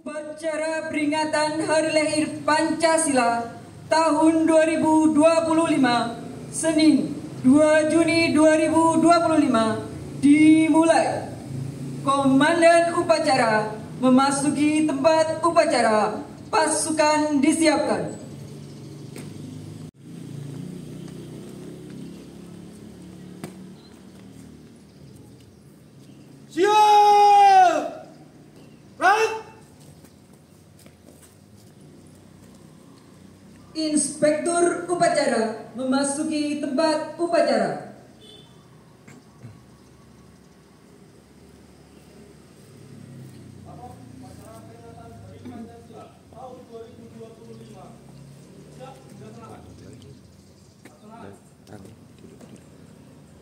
Upacara peringatan Hari Lahir Pancasila tahun 2025, Senin 2 Juni 2025 dimulai. Komandan upacara memasuki tempat upacara. Pasukan disiapkan. Siap! Rang! Inspektur upacara memasuki tempat upacara.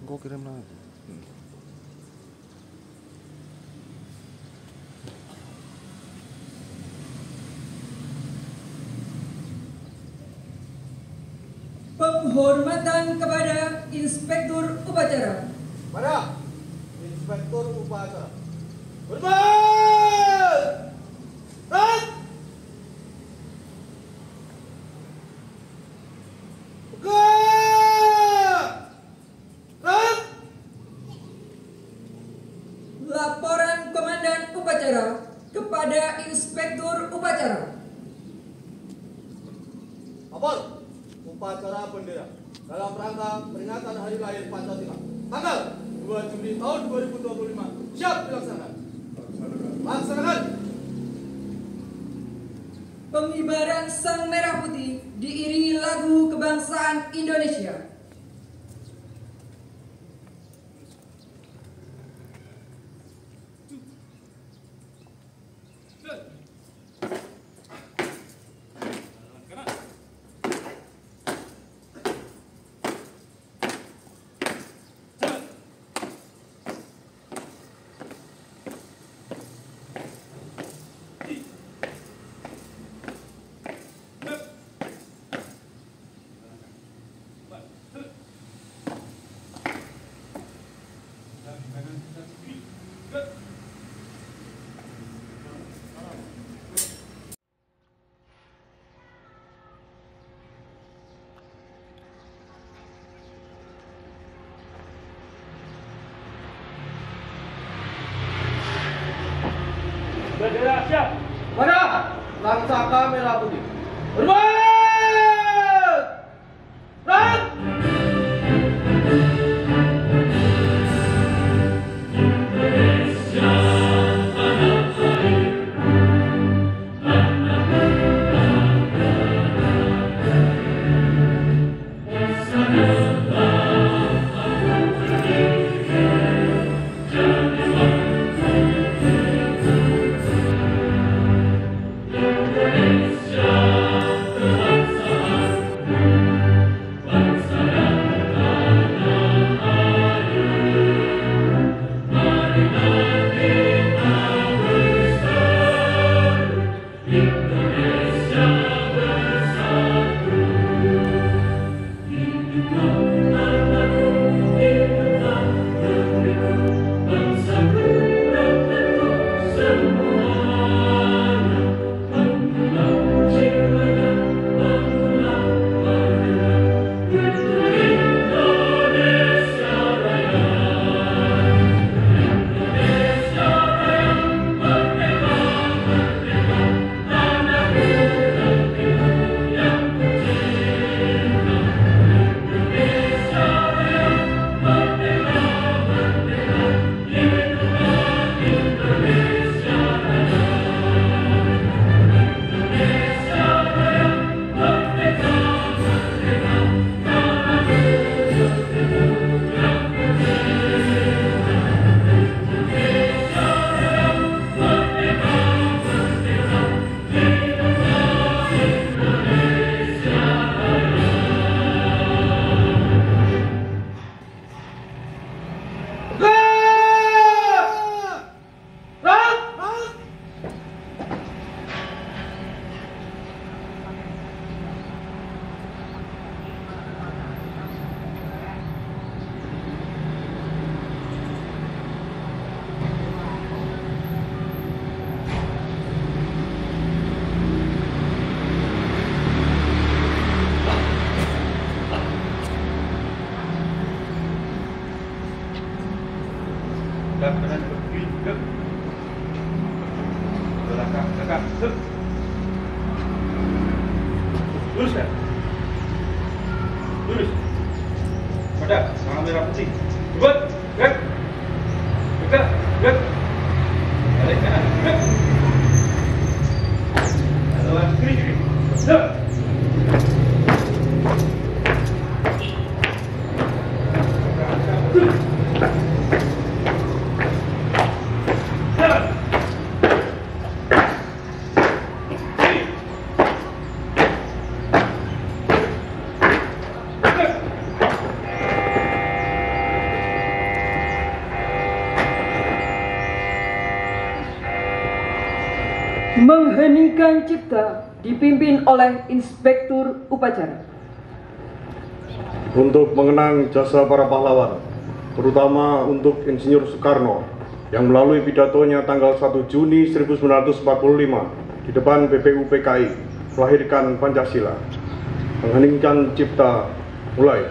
Engkau kirim lagi. Penghormatan kepada Inspektur upacara. Pada Inspektur upacara. Hormat! Rang! Tegak! Rang! Laporan Komandan upacara kepada Inspektur upacara. Lapor upacara bendera dalam rangka peringatan Hari Lahir Pancasila tanggal 2 Juli tahun 2025 siap dilaksanakan. Laksanakan. Pengibaran Sang Merah Putih diiringi lagu kebangsaan Indonesia. Bendera siap. Pada laksaka merah putih. Hormat! Rang! Indonesia. Langkah. Luruskan. Lurus. Pada tangan merah putih. Buat. Gerak. Gerak. Gerak. Balik kanan. Gerak. Lawan kiri. Gerak. Mengheningkan cipta dipimpin oleh Inspektur Upacara. Untuk mengenang jasa para pahlawan, terutama untuk Insinyur Soekarno yang melalui pidatonya tanggal 1 Juni 1945 di depan BPUPKI melahirkan Pancasila. Mengheningkan cipta mulai.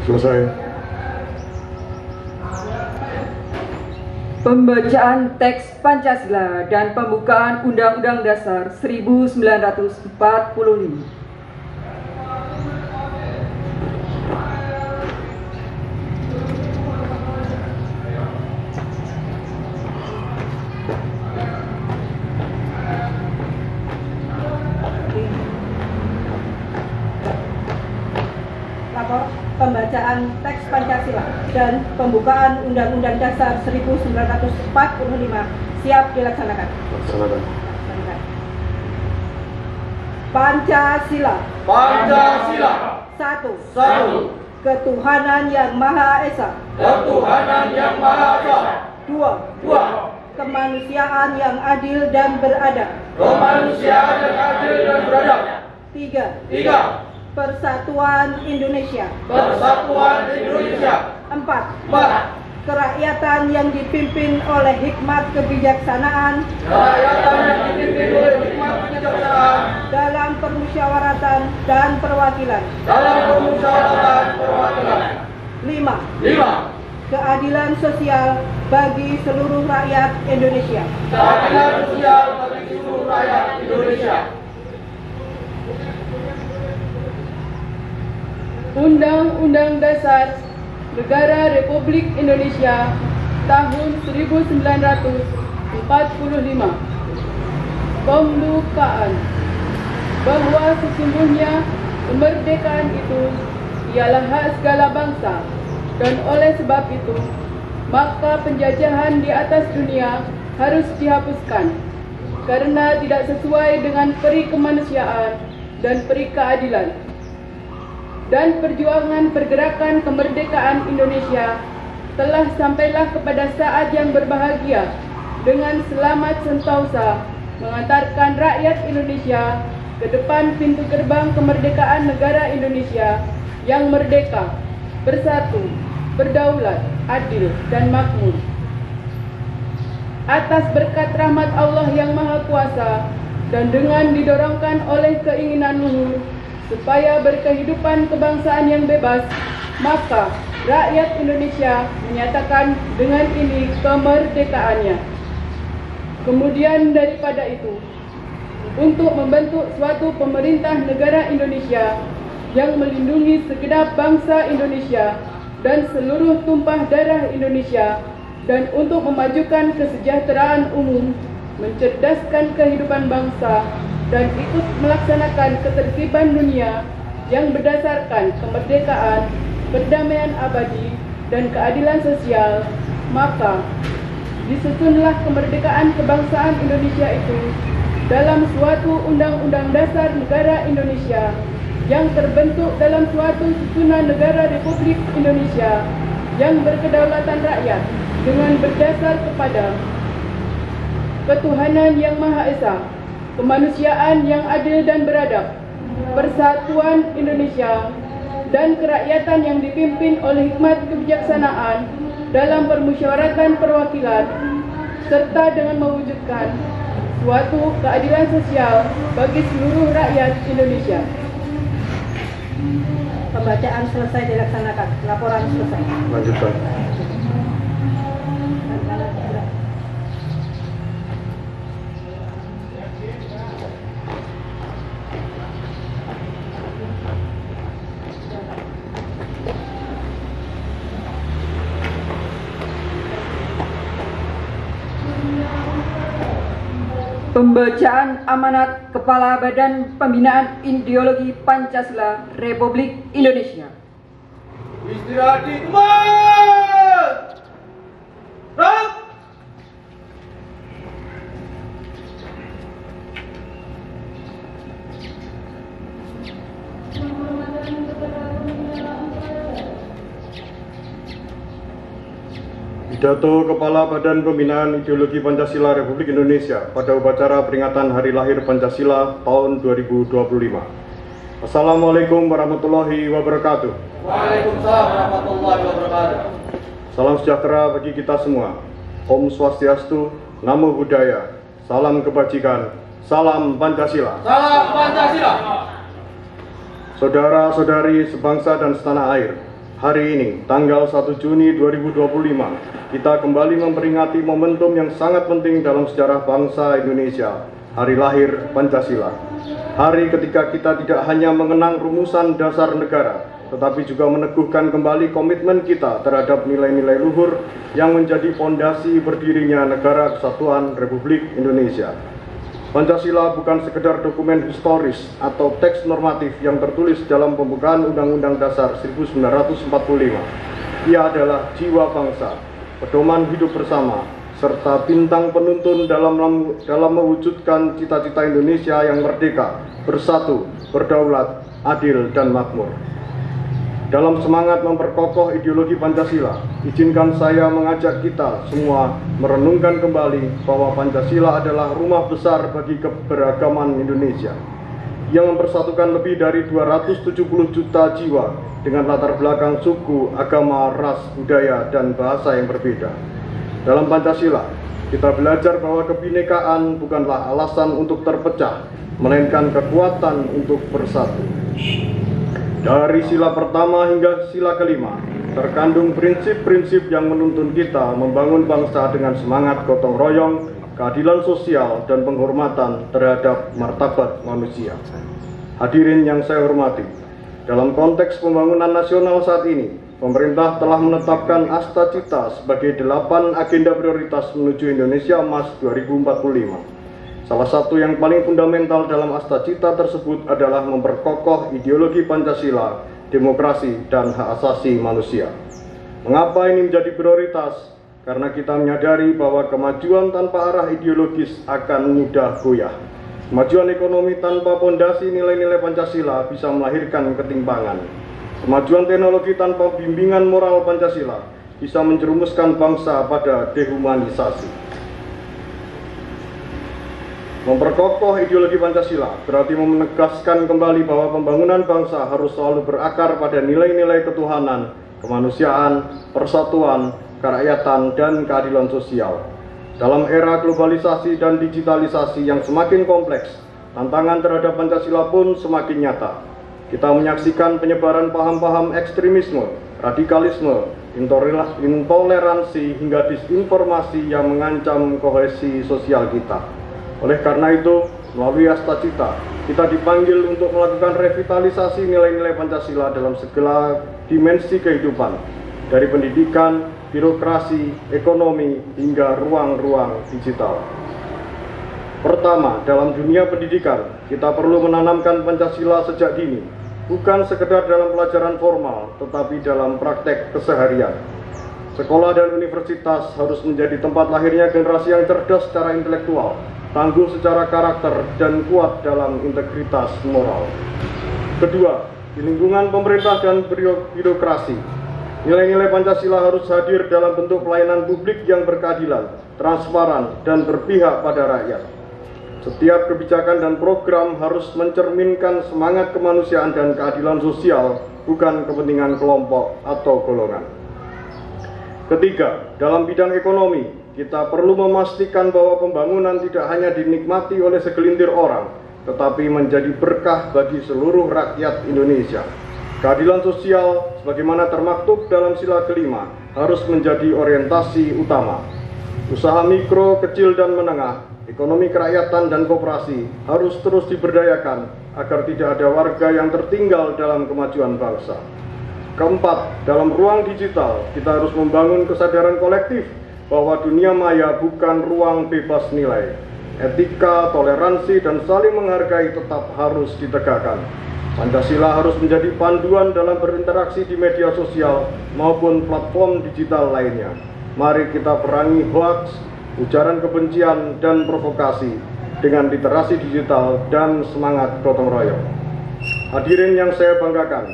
Selesai. Pembacaan teks Pancasila dan pembukaan Undang-Undang Dasar 1945. Lapor pembacaan teks Pancasila dan pembukaan Undang-Undang Dasar 1945 siap dilaksanakan. Laksanakan. Pancasila. Pancasila. Satu. Ketuhanan yang Maha Esa. Ketuhanan yang Maha Esa. Dua. Kemanusiaan yang adil dan beradab. Kemanusiaan yang adil dan beradab. Tiga. Persatuan Indonesia. Persatuan Indonesia. Empat. Kerakyatan yang dipimpin oleh hikmat kebijaksanaan. Kerakyatan yang dipimpin oleh hikmat kebijaksanaan. Dalam permusyawaratan dan perwakilan. Dalam permusyawaratan perwakilan. Lima. Keadilan sosial bagi seluruh rakyat Indonesia. Keadilan sosial bagi seluruh rakyat Indonesia. Undang-Undang Dasar Negara Republik Indonesia tahun 1945. Pembukaan. Bahwa sesungguhnya kemerdekaan itu ialah hak segala bangsa, dan oleh sebab itu maka penjajahan di atas dunia harus dihapuskan karena tidak sesuai dengan peri kemanusiaan dan peri keadilan. Dan perjuangan pergerakan kemerdekaan Indonesia telah sampailah kepada saat yang berbahagia dengan selamat sentosa mengantarkan rakyat Indonesia ke depan pintu gerbang kemerdekaan negara Indonesia yang merdeka, bersatu, berdaulat, adil, dan makmur. Atas berkat rahmat Allah yang Maha Kuasa dan dengan didorongkan oleh keinginan luhur supaya berkehidupan kebangsaan yang bebas, maka rakyat Indonesia menyatakan dengan ini kemerdekaannya. Kemudian daripada itu, untuk membentuk suatu pemerintah negara Indonesia yang melindungi segenap bangsa Indonesia dan seluruh tumpah darah Indonesia, dan untuk memajukan kesejahteraan umum, mencerdaskan kehidupan bangsa, dan ikut melaksanakan ketertiban dunia yang berdasarkan kemerdekaan, perdamaian abadi, dan keadilan sosial, maka disusunlah kemerdekaan kebangsaan Indonesia itu dalam suatu Undang-Undang Dasar Negara Indonesia yang terbentuk dalam suatu susunan negara Republik Indonesia yang berkedaulatan rakyat dengan berdasar kepada ketuhanan yang Maha Esa, kemanusiaan yang adil dan beradab, persatuan Indonesia, dan kerakyatan yang dipimpin oleh hikmat kebijaksanaan dalam permusyawaratan perwakilan, serta dengan mewujudkan suatu keadilan sosial bagi seluruh rakyat Indonesia. Pembacaan selesai dilaksanakan. Laporan selesai. Lanjutkan. Pembacaan amanat Kepala Badan Pembinaan Ideologi Pancasila Republik Indonesia. Istirahat di tempat. Gerak. Pidato Kepala Badan Pembinaan Ideologi Pancasila Republik Indonesia pada upacara peringatan Hari Lahir Pancasila tahun 2025. Assalamualaikum warahmatullahi wabarakatuh. Waalaikumsalam warahmatullahi wabarakatuh. Salam sejahtera bagi kita semua. Om Swastiastu, Namo Buddhaya, salam kebajikan, salam Pancasila. Salam Pancasila. Saudara-saudari sebangsa dan setanah air, hari ini, tanggal 1 Juni 2025, kita kembali memperingati momentum yang sangat penting dalam sejarah bangsa Indonesia, Hari Lahir Pancasila. Hari ketika kita tidak hanya mengenang rumusan dasar negara, tetapi juga meneguhkan kembali komitmen kita terhadap nilai-nilai luhur yang menjadi fondasi berdirinya Negara Kesatuan Republik Indonesia. Pancasila bukan sekedar dokumen historis atau teks normatif yang tertulis dalam pembukaan Undang-Undang Dasar 1945. Ia adalah jiwa bangsa, pedoman hidup bersama, serta bintang penuntun dalam mewujudkan cita-cita Indonesia yang merdeka, bersatu, berdaulat, adil, dan makmur. Dalam semangat memperkokoh ideologi Pancasila, izinkan saya mengajak kita semua merenungkan kembali bahwa Pancasila adalah rumah besar bagi keberagaman Indonesia yang mempersatukan lebih dari 270 juta jiwa dengan latar belakang suku, agama, ras, budaya, dan bahasa yang berbeda. Dalam Pancasila, kita belajar bahwa kebinekaan bukanlah alasan untuk terpecah, melainkan kekuatan untuk bersatu. Dari sila pertama hingga sila kelima, terkandung prinsip-prinsip yang menuntun kita membangun bangsa dengan semangat gotong royong, keadilan sosial, dan penghormatan terhadap martabat manusia. Hadirin yang saya hormati, dalam konteks pembangunan nasional saat ini, pemerintah telah menetapkan Astacita sebagai 8 agenda prioritas menuju Indonesia Emas 2045. Salah satu yang paling fundamental dalam Astacita tersebut adalah memperkokoh ideologi Pancasila, demokrasi, dan hak asasi manusia. Mengapa ini menjadi prioritas? Karena kita menyadari bahwa kemajuan tanpa arah ideologis akan mudah goyah. Kemajuan ekonomi tanpa pondasi nilai-nilai Pancasila bisa melahirkan ketimpangan. Kemajuan teknologi tanpa bimbingan moral Pancasila bisa menjerumuskan bangsa pada dehumanisasi. Memperkokoh ideologi Pancasila berarti menegaskan kembali bahwa pembangunan bangsa harus selalu berakar pada nilai-nilai ketuhanan, kemanusiaan, persatuan, kerakyatan, dan keadilan sosial. Dalam era globalisasi dan digitalisasi yang semakin kompleks, tantangan terhadap Pancasila pun semakin nyata. Kita menyaksikan penyebaran paham-paham ekstremisme, radikalisme, intoleransi, hingga disinformasi yang mengancam kohesi sosial kita. Oleh karena itu, melalui Asta Cita, kita dipanggil untuk melakukan revitalisasi nilai-nilai Pancasila dalam segala dimensi kehidupan, dari pendidikan, birokrasi, ekonomi, hingga ruang-ruang digital. Pertama, dalam dunia pendidikan, kita perlu menanamkan Pancasila sejak dini, bukan sekedar dalam pelajaran formal, tetapi dalam praktek keseharian. Sekolah dan universitas harus menjadi tempat lahirnya generasi yang cerdas secara intelektual, tangguh secara karakter, dan kuat dalam integritas moral. Kedua, di lingkungan pemerintah dan birokrasi, nilai-nilai Pancasila harus hadir dalam bentuk pelayanan publik yang berkeadilan, transparan, dan berpihak pada rakyat. Setiap kebijakan dan program harus mencerminkan semangat kemanusiaan dan keadilan sosial, bukan kepentingan kelompok atau golongan. Ketiga, dalam bidang ekonomi, kita perlu memastikan bahwa pembangunan tidak hanya dinikmati oleh segelintir orang, tetapi menjadi berkah bagi seluruh rakyat Indonesia. Keadilan sosial, sebagaimana termaktub dalam sila kelima, harus menjadi orientasi utama. Usaha mikro, kecil, dan menengah, ekonomi kerakyatan dan koperasi harus terus diberdayakan agar tidak ada warga yang tertinggal dalam kemajuan bangsa. Keempat, dalam ruang digital, kita harus membangun kesadaran kolektif bahwa dunia maya bukan ruang bebas nilai. Etika, toleransi, dan saling menghargai tetap harus ditegakkan. Pancasila harus menjadi panduan dalam berinteraksi di media sosial maupun platform digital lainnya. Mari kita perangi hoaks, ujaran kebencian, dan provokasi dengan literasi digital dan semangat gotong royong. Hadirin yang saya banggakan,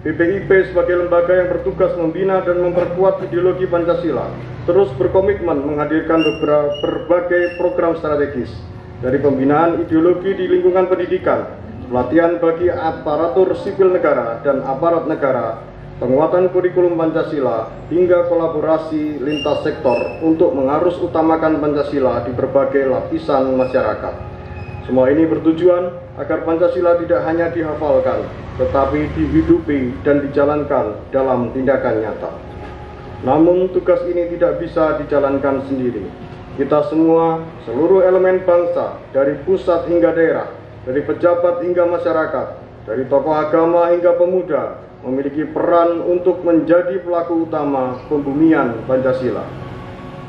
BPIP sebagai lembaga yang bertugas membina dan memperkuat ideologi Pancasila terus berkomitmen menghadirkan berbagai program strategis, dari pembinaan ideologi di lingkungan pendidikan, pelatihan bagi aparatur sipil negara dan aparat negara, penguatan kurikulum Pancasila, hingga kolaborasi lintas sektor untuk mengarus utamakan Pancasila di berbagai lapisan masyarakat. Semua ini bertujuan agar Pancasila tidak hanya dihafalkan, tetapi dihidupi dan dijalankan dalam tindakan nyata. Namun tugas ini tidak bisa dijalankan sendiri. Kita semua, seluruh elemen bangsa, dari pusat hingga daerah, dari pejabat hingga masyarakat, dari tokoh agama hingga pemuda, memiliki peran untuk menjadi pelaku utama pembumian Pancasila.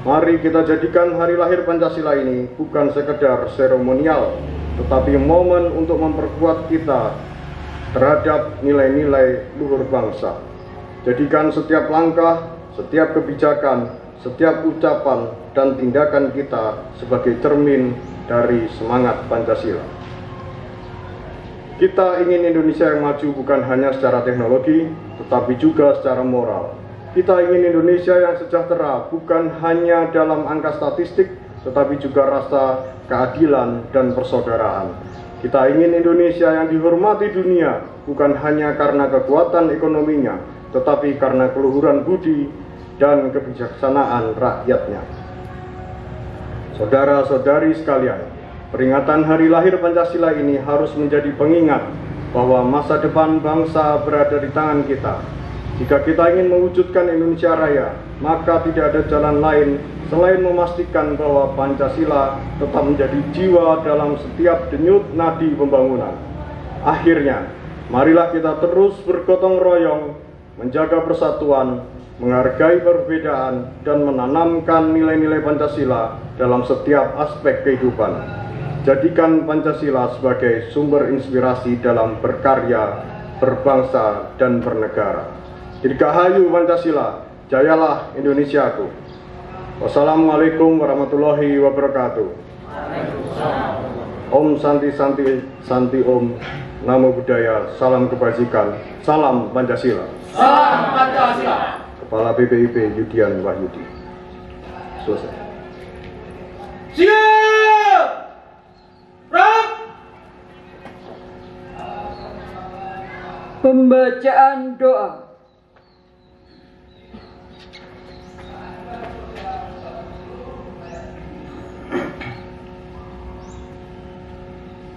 Mari kita jadikan hari lahir Pancasila ini bukan sekedar seremonial, tetapi momen untuk memperkuat kita terhadap nilai-nilai luhur bangsa. Jadikan setiap langkah, setiap kebijakan, setiap ucapan, dan tindakan kita sebagai cermin dari semangat Pancasila. Kita ingin Indonesia yang maju bukan hanya secara teknologi, tetapi juga secara moral. Kita ingin Indonesia yang sejahtera bukan hanya dalam angka statistik, tetapi juga rasa keadilan dan persaudaraan. Kita ingin Indonesia yang dihormati dunia bukan hanya karena kekuatan ekonominya, tetapi karena keluhuran budi dan kebijaksanaan rakyatnya. Saudara-saudari sekalian, peringatan hari lahir Pancasila ini harus menjadi pengingat bahwa masa depan bangsa berada di tangan kita. Jika kita ingin mewujudkan Indonesia Raya, maka tidak ada jalan lain selain memastikan bahwa Pancasila tetap menjadi jiwa dalam setiap denyut nadi pembangunan. Akhirnya, marilah kita terus bergotong royong, menjaga persatuan, menghargai perbedaan, dan menanamkan nilai-nilai Pancasila dalam setiap aspek kehidupan. Jadikan Pancasila sebagai sumber inspirasi dalam berkarya, berbangsa, dan bernegara. Dirgahayu Pancasila, jayalah Indonesiaku. Wassalamualaikum warahmatullahi wabarakatuh. Om Santi Santi Santi Om, Namo Buddhaya, salam kebajikan, salam Pancasila. Salam Pancasila. Kepala BPIP Yudian Wahyudi. Selesai. Siap. Pembacaan doa.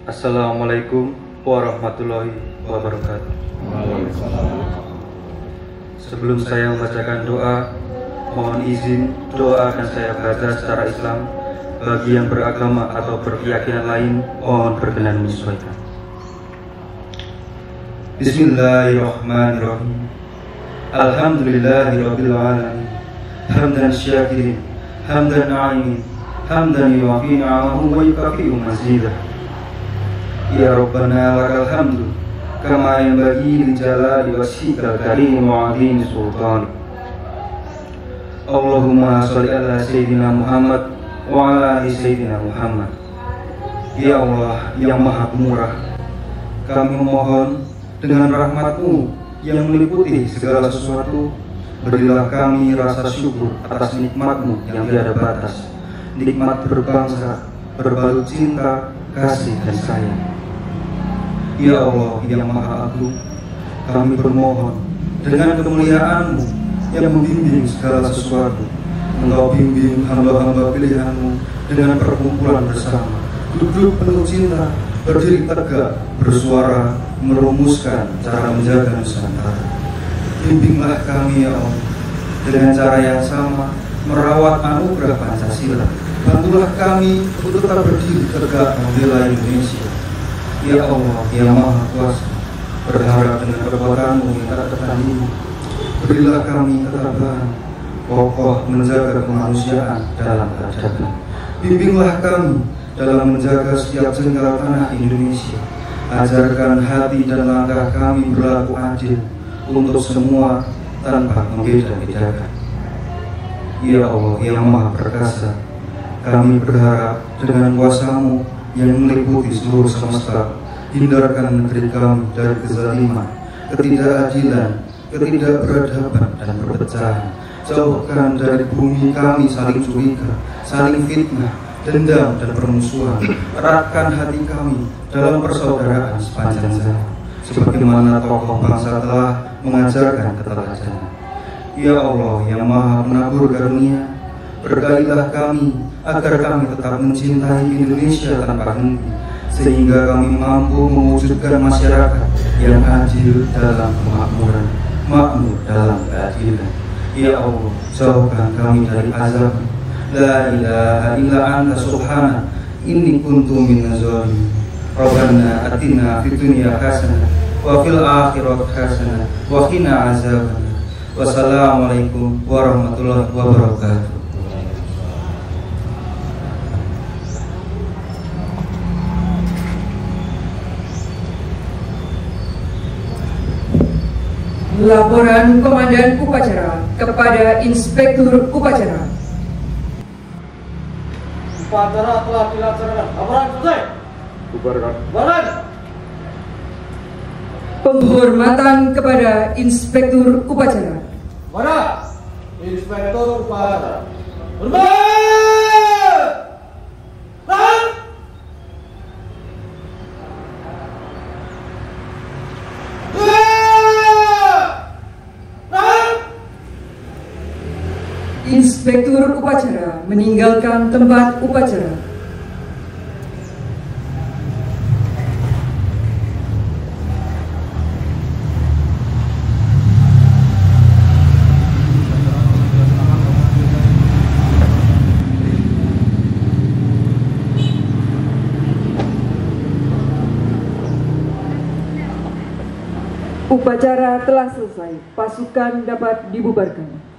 Assalamualaikum warahmatullahi wabarakatuh. Sebelum saya membacakan doa, mohon izin doa akan saya baca secara Islam. Bagi yang beragama atau berkeyakinan lain, mohon berkenan menyesuaikan. Bismillahirrahmanirrahim. Alhamdulillahirabbil alamin. Hamdan syakirin, hamdan na'imin, hamdan yuwafi ni'amahu wa yukafi'u mazidah. Ya Rabbana lakal hamdu kama yanbaghi li jalali wajhikal karim wa 'azimi sultanik. Allahumma shalli ala sayyidina Muhammad wa ala ali sayyidina Muhammad. Ya Allah yang Maha Pemurah, kami memohon dengan rahmat-Mu yang meliputi segala sesuatu, berilah kami rasa syukur atas nikmat-Mu yang tiada batas, nikmat berbangsa, berbalut cinta, kasih dan sayang. Ya Allah yang Maha Agung, kami bermohon dengan kemuliaan-Mu yang membimbing segala sesuatu, Engkau bimbing hamba-hamba pilihan-Mu dengan perkumpulan bersama, duduk penuh cinta, berdiri tegak, bersuara, merumuskan cara menjaga Nusantara. Bimbinglah kami ya Allah dengan cara yang sama merawat anugerah Pancasila. Bantulah kami untuk tetap berdiri tegak membela Indonesia. Ya Allah yang Maha Kuasa, berharap dengan kekuatan-Mu yang tak tertandingi, berilah kami ketabahan, kokoh menjaga kemanusiaan dalam peradaban. Bimbinglah kami dalam menjaga setiap jengkal tanah Indonesia. Ajarkan hati dan langkah kami berlaku adil untuk semua tanpa membeda-bedakan. Ya Allah yang Maha Perkasa, kami berharap dengan kuasa-Mu yang meliputi seluruh semesta, hindarkan negeri kami dari kezaliman, ketidakadilan, ketidakberadaban dan perpecahan. Jauhkan dari bumi kami saling curiga, saling fitnah, dendam dan permusuhan. Eratkan hati kami dalam persaudaraan sepanjang zaman, sebagaimana tokoh bangsa telah mengajarkan keteladanan. Ya Allah yang Maha Penabur karunia, berkailah kami agar kami tetap mencintai Indonesia tanpa henti, sehingga kami mampu mewujudkan masyarakat yang adil dalam kemakmuran, makmur dalam keadilan. Ya Allah, jauhkan kami dari azab. La ilaha illa anta subhana inni kuntu minaz zalimin. Rabbana atina fid dunya hasanah wa fil akhirati hasanah wa qina azabannar. Wassalamualaikum warahmatullahi wabarakatuh. Laporan Komandan Upacara kepada Inspektur Upacara. Upacara telah dilaksanakan. Laporan selesai. Bubarkan. Bubarkan. Penghormatan kepada Inspektur Upacara. Mana? Inspektur Upacara. Hormat! Tahan! Inspektur Upacara meninggalkan tempat upacara. Upacara telah selesai. Pasukan dapat dibubarkan.